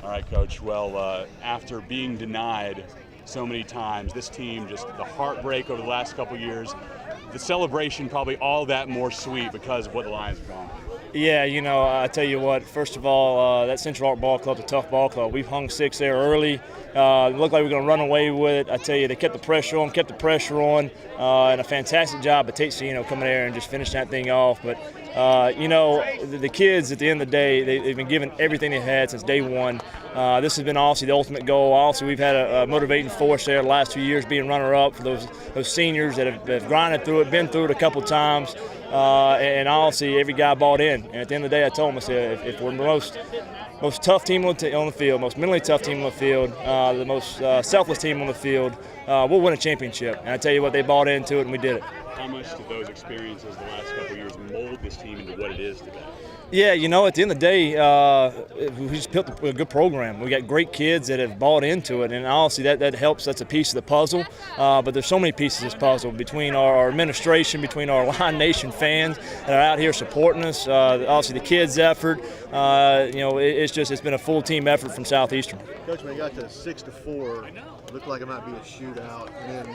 All right, Coach. Well, after being denied so many times, this team, just the heartbreak over the last couple years, the celebration probably all that more sweet because of what the Lions have gone. Yeah, I tell you what, first of all, that Central Arc Ball Club's a tough ball club. We've hung 6 there early. It looked like we were going to run away with it. I tell you, they kept the pressure on, and a fantastic job by Tate Sino coming there and just finishing that thing off. But, the kids, at the end of the day, they've been given everything they've had since day one. This has been obviously the ultimate goal. Also, we've had a motivating force there the last 2 years being runner-up for those seniors that have grinded through it, been through it a couple times. And honestly, every guy bought in. And at the end of the day, I told him, I said, if we're the most tough team on the field, most mentally tough team on the field, the most selfless team on the field, we'll win a championship. And I tell you what, they bought into it, and we did it. How much did those experiences the last couple of years mold this team into what it is today? Yeah, at the end of the day, we just built a good program. We got great kids that have bought into it, and honestly, that helps. That's a piece of the puzzle. But there's so many pieces of this puzzle between our administration, between our Lion Nation fans that are out here supporting us. Obviously, the kids' effort. It's been a full team effort from Southeastern. Coach, when you got to 6-4, it looked like it might be a shootout, and then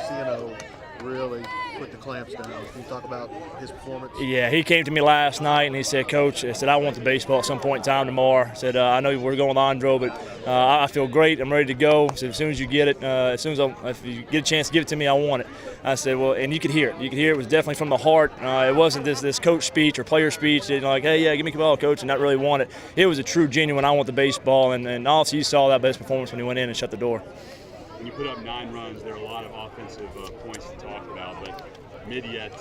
CNO really put the clamps down. Can you talk about his performance? Yeah, he came to me last night and he said, Coach, I want the baseball at some point in time tomorrow. I said, I know we're going Andro, but I feel great. I'm ready to go. I said, as soon as you get it, if you get a chance to give it to me, I want it. I said, well, and you could hear it. You could hear it was definitely from the heart. It wasn't this coach speech or player speech, like, hey, yeah, give me the ball, Coach, and not really want it. It was a true, genuine, I want the baseball, and also you saw that best performance when he went in and shut the door. When you put up 9 runs, there are a lot of offensive points to talk about, but Midyet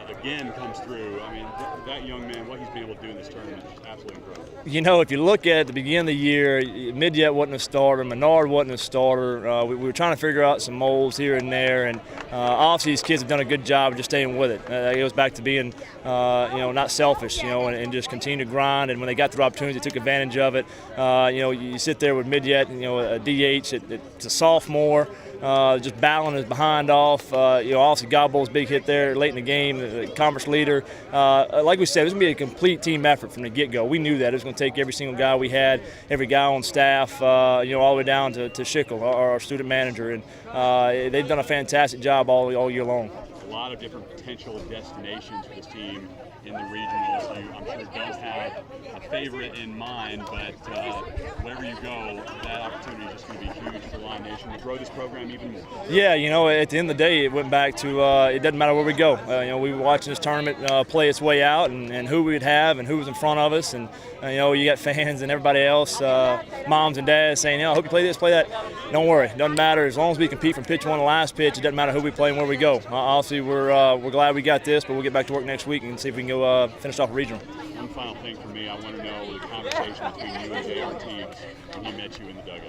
again comes through. I mean, that young man, what he's been able to do in this tournament is absolutely incredible. If you look at the beginning of the year, Midyet wasn't a starter, Menard wasn't a starter. We were trying to figure out some molds here and there, and obviously these kids have done a good job of just staying with it. It goes back to being, not selfish, and just continue to grind. And when they got the opportunity, they took advantage of it. You sit there with Midyet, a DH, it's a sophomore. Just battling his behind off. Obviously Godboll's big hit there late in the game, the conference leader. Like we said, it was going to be a complete team effort from the get-go. We knew that. It was going to take every single guy we had, every guy on staff, all the way down to Schickel, our student manager. And they've done a fantastic job all year long. A lot of different potential destinations for this team in the regionals. You, I'm sure, don't have a favorite in mind, but wherever you go, that opportunity is just going to be huge for Lion Nation to grow this program even more. Yeah, at the end of the day, it went back to it doesn't matter where we go. We were watching this tournament play its way out, and who we'd have and who was in front of us, and you got fans and everybody else, moms and dads saying, I hope you play this, play that. Don't worry, it doesn't matter. As long as we compete from pitch 1 to last pitch, it doesn't matter who we play and where we go. Obviously, we're glad we got this, but we'll get back to work next week and see if we can go finish off a regional. One final thing for me, I want to know the conversation between you and J.R. Teagues when he met you in the dugout.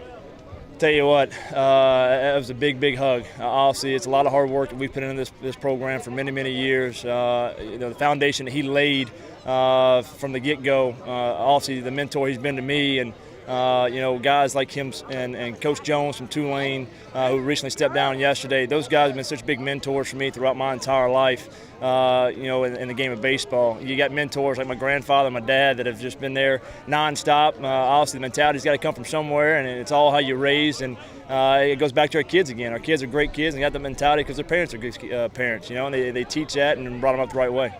Tell you what, it was a big hug. Obviously, it's a lot of hard work that we've put into this program for many years. The foundation that he laid from the get-go. Obviously, the mentor he's been to me, and guys like him and Coach Jones from Tulane, who recently stepped down yesterday. Those guys have been such big mentors for me throughout my entire life. In the game of baseball, you got mentors like my grandfather, my dad, that have just been there nonstop. Obviously, the mentality's got to come from somewhere, and it's all how you're raised. And it goes back to our kids again. Our kids are great kids, and they got the mentality because their parents are good parents. And they teach that and brought them up the right way.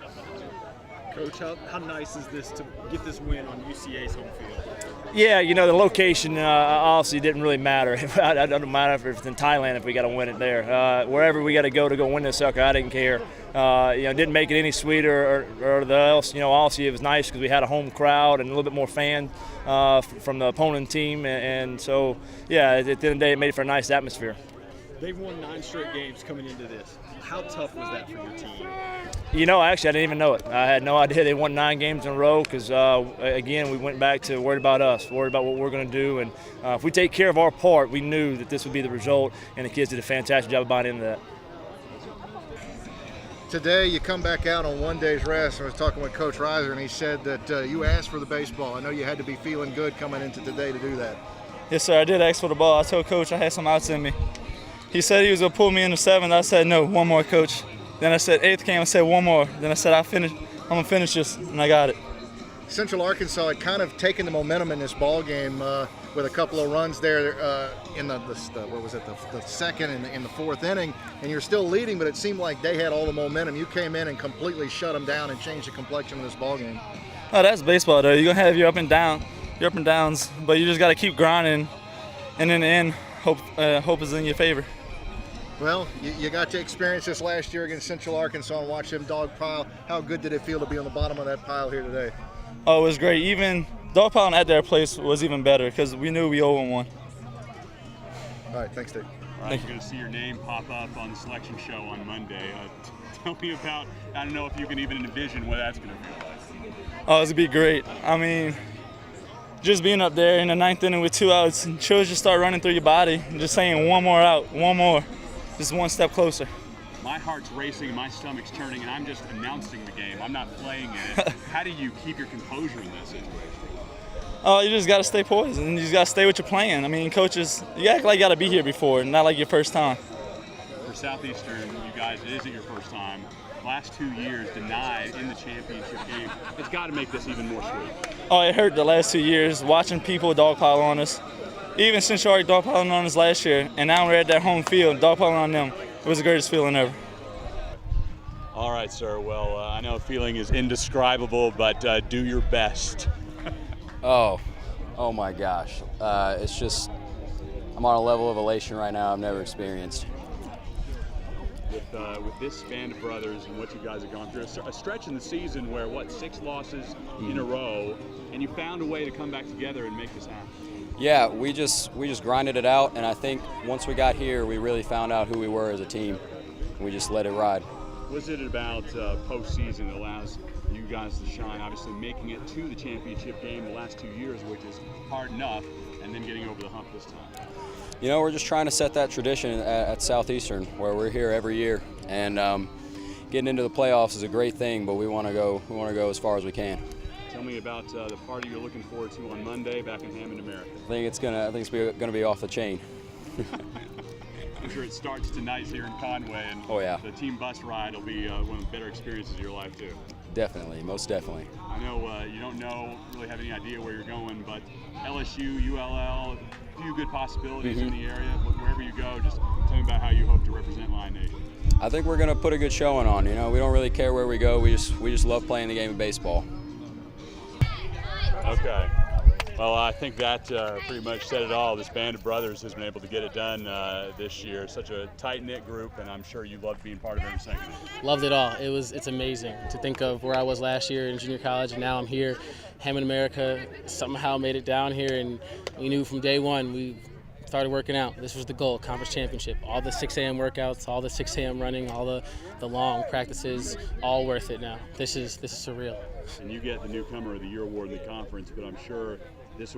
Coach, how nice is this to get this win on UCA's home field? Yeah, the location obviously didn't really matter. It doesn't matter if it's in Thailand if we got to win it there. Wherever we got to go win this sucker, I didn't care. Didn't make it any sweeter or the else. Obviously it was nice because we had a home crowd and a little bit more fan from the opponent team. And so, yeah, at the end of the day, it made it for a nice atmosphere. They've won 9 straight games coming into this. How tough was that for your team? Actually, I didn't even know it. I had no idea they won 9 games in a row because, again, we went back to worried about us, worried about what we're going to do. And if we take care of our part, we knew that this would be the result, and the kids did a fantastic job of buying into that. Today, you come back out on 1 day's rest. I was talking with Coach Reiser, and he said that you asked for the baseball. I know you had to be feeling good coming into today to do that. Yes, sir. I did ask for the ball. I told Coach I had some outs in me. He said he was going to pull me in the 7th. I said, no, one more, Coach. Then I said 8th came. I said one more. Then I said I'm going to finish this, and I got it. Central Arkansas had kind of taken the momentum in this ball game with a couple of runs there in the second and in the fourth inning, and you're still leading, but it seemed like they had all the momentum. You came in and completely shut them down and changed the complexion of this ball game. Oh, that's baseball, though. You're gonna have your up and downs, but you just got to keep grinding, and in the end, hope is in your favor. Well, you got to experience this last year against Central Arkansas and watch them dog pile. How good did it feel to be on the bottom of that pile here today? Oh, it was great. Even dog piling at their place was even better because we knew we owed them one. All right, thanks, Dave. All right, you're going to see your name pop up on the selection show on Monday. Tell me about, I don't know if you can even envision what that's going to feel like. Oh, it's going to be great. I mean, just being up there in the ninth inning with 2 outs, chills just start running through your body, and just saying one more out, one more, just one step closer. My heart's racing, my stomach's turning, and I'm just announcing the game. I'm not playing in it. How do you keep your composure in this situation? Oh, you just got to stay poised, and you just got to stay with your plan. I mean, coaches, you act like you got to be here before, not like your first time. For Southeastern, you guys, it isn't your first time. Last 2 years denied in the championship game. It's got to make this even more sweet. Oh, it hurt the last 2 years watching people dogpile on us. Even since you already dogpiling on us last year, and now we're at that home field dogpiling on them. It was the greatest feeling ever. All right, sir. Well, I know feeling is indescribable, but do your best. Oh my gosh. It's just, I'm on a level of elation right now I've never experienced. With this band of brothers and what you guys have gone through, a stretch in the season where, 6 losses in a row, and you found a way to come back together and make this happen. Yeah, we just grinded it out, and I think once we got here, we really found out who we were as a team. We just let it ride. Was it about postseason that allows you guys to shine? Obviously, making it to the championship game the last 2 years, which is hard enough, and then getting over the hump this time. You know, we're just trying to set that tradition at Southeastern, where we're here every year, and getting into the playoffs is a great thing, but we want to go as far as we can. Tell me about the party you're looking forward to on Monday back in Hammond, America. I think it's gonna be off the chain. I'm sure it starts tonight here in Conway, and oh, yeah. The team bus ride will be one of the better experiences of your life too. Definitely, most definitely. I know you don't really have any idea where you're going, but LSU, ULL, a few good possibilities in the area. Wherever you go, just tell me about how you hope to represent Lion Nation. I think we're gonna put a good showing on. You know, we don't really care where we go. We just love playing the game of baseball. Okay. Well, I think that pretty much said it all. This band of brothers has been able to get it done this year. Such a tight-knit group, and I'm sure you loved being part of every second. Loved it all. It's amazing to think of where I was last year in junior college, and now I'm here. Hammond, America, somehow made it down here, and we knew from day one we started working out. This was the goal, conference championship. All the 6 a.m. workouts, all the 6 a.m. running, all the long practices, all worth it now. This is surreal. And you get the Newcomer of the Year award in the conference, but I'm sure this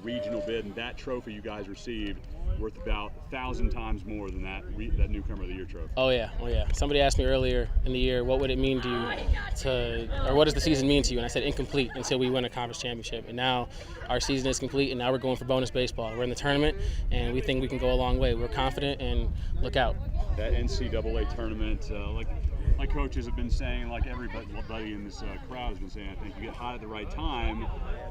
regional bid and that trophy you guys received worth about 1,000 times more than that Newcomer of the Year trophy. Oh yeah. Somebody asked me earlier in the year, what would it mean to you or what does the season mean to you? And I said incomplete until we win a conference championship. And now our season is complete, and now we're going for bonus baseball. We're in the tournament, and we think we can go a long way. We're confident, and look out. That NCAA tournament, like coaches have been saying, like everybody in this crowd has been saying, I think you get hot at the right time,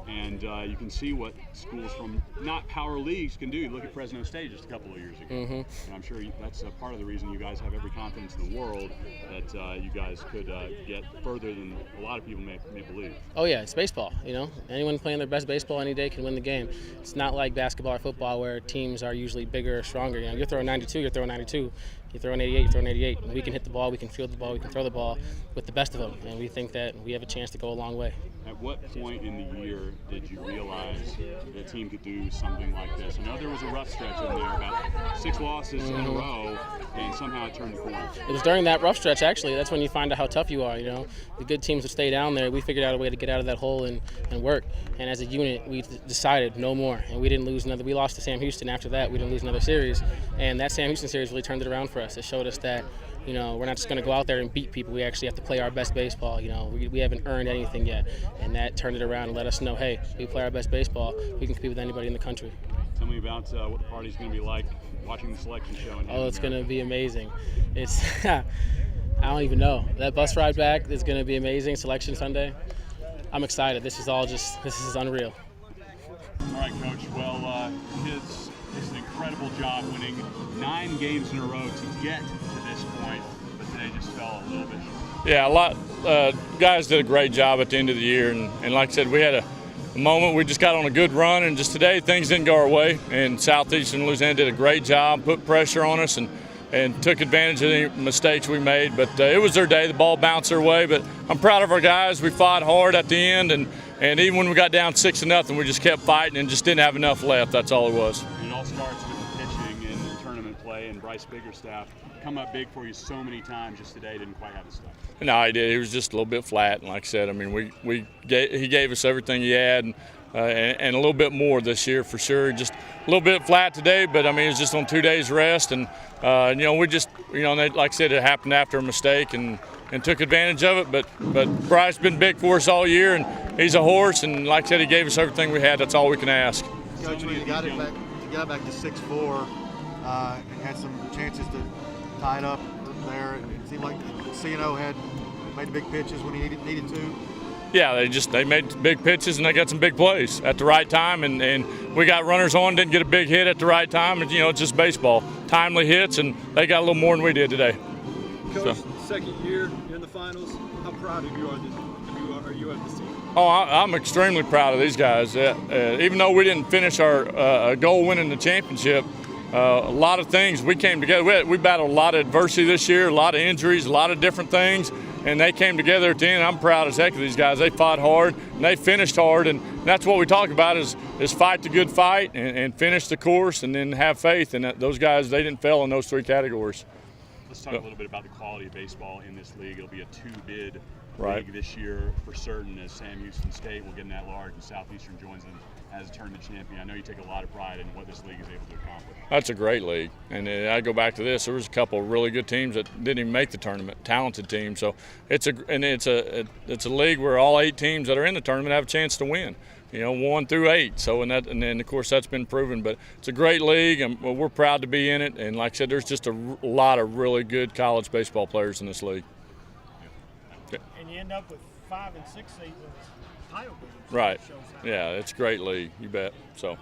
and you can see what schools from not power leagues can do. You look at Fresno State just a couple of years ago, and I'm sure that's part of the reason you guys have every confidence in the world that you guys could get further than a lot of people may believe. Oh yeah, it's baseball. You know, anyone playing their best baseball any day can win the game. It's not like basketball or football where teams are usually bigger or stronger. You know, you're throwing 92, you're throwing 92. You're throwing 88, you're throwing 88. And we can hit the ball, we can field the ball, we can throw the ball with the best of them. And we think that we have a chance to go a long way. At what point in the year did you realize the team could do something like this? I know there was a rough stretch in there, about 6 losses in a row, and somehow it turned the corner. It was during that rough stretch, actually. That's when you find out how tough you are, you know. The good teams would stay down there. We figured out a way to get out of that hole and work. And as a unit, we decided no more. And we didn't lose another. We lost to Sam Houston after that. We didn't lose another series. And that Sam Houston series really turned it around for us. It showed us that, you know, we're not just going to go out there and beat people. We actually have to play our best baseball. You know, we haven't earned anything yet. And that turned it around and let us know, hey, we play our best baseball. We can compete with anybody in the country. Tell me about what the party's going to be like watching the selection show. Oh, it's going to be amazing. It's I don't even know. That bus ride back is going to be amazing. Selection Sunday. I'm excited. This is unreal. All right, Coach. Well, it's an incredible job winning 9 games in a row to get to this point, but today just fell a little bit short. Yeah, guys did a great job at the end of the year, and like I said, we had a moment we just got on a good run, and just today things didn't go our way, and Southeastern Louisiana did a great job, put pressure on us, and took advantage of any mistakes we made. But it was their day. The ball bounced their way, but I'm proud of our guys. We fought hard at the end, and even when we got down 6-0, we just kept fighting and just didn't have enough left. That's all it was. It all starts with the pitching and the tournament play, and Bryce Biggerstaff come up big for you so many times. Just today didn't quite have the stuff. No, he did. He was just a little bit flat, and like I said, I mean, he gave us everything he had, and a little bit more this year for sure. Just a little bit flat today, but I mean, it was just on 2 days rest, and we just, like I said, it happened after a mistake, and took advantage of it. But Bryce been big for us all year, and he's a horse, and like I said, he gave us everything we had. That's all we can ask. Coach, when you got back to 6-4, and had some chances to tie it up there, and it seemed like C&O had made big pitches when he needed to. Yeah, they made big pitches, and they got some big plays at the right time, and we got runners on, didn't get a big hit at the right time, and it's just baseball. Timely hits, and they got a little more than we did today. Coach, second year in the finals, how proud of you are you of this team? Oh, I'm extremely proud of these guys. Even though we didn't finish our goal winning the championship, a lot of things we came together. We battled a lot of adversity this year, a lot of injuries, a lot of different things, and they came together at the end. I'm proud as heck of these guys. They fought hard, and they finished hard, and that's what we talk about is fight the good fight and finish the course, and then have faith. And those guys, they didn't fail in those 3 categories. Let's talk a little bit about the quality of baseball in this league. It'll be a 2-bid Right. league this year for certain, as Sam Houston State will get in that large, and Southeastern joins them as a tournament champion. I know you take a lot of pride in what this league is able to accomplish. That's a great league, and I go back to this. There was a couple of really good teams that didn't even make the tournament, talented teams. So it's a league where all 8 teams that are in the tournament have a chance to win. 1 through 8. So and then of course that's been proven. But it's a great league, and we're proud to be in it. And like I said, there's just a lot of really good college baseball players in this league. And you end up with 5 and 6 seeds in this title game. Right. Yeah, it's a great league. You bet. So.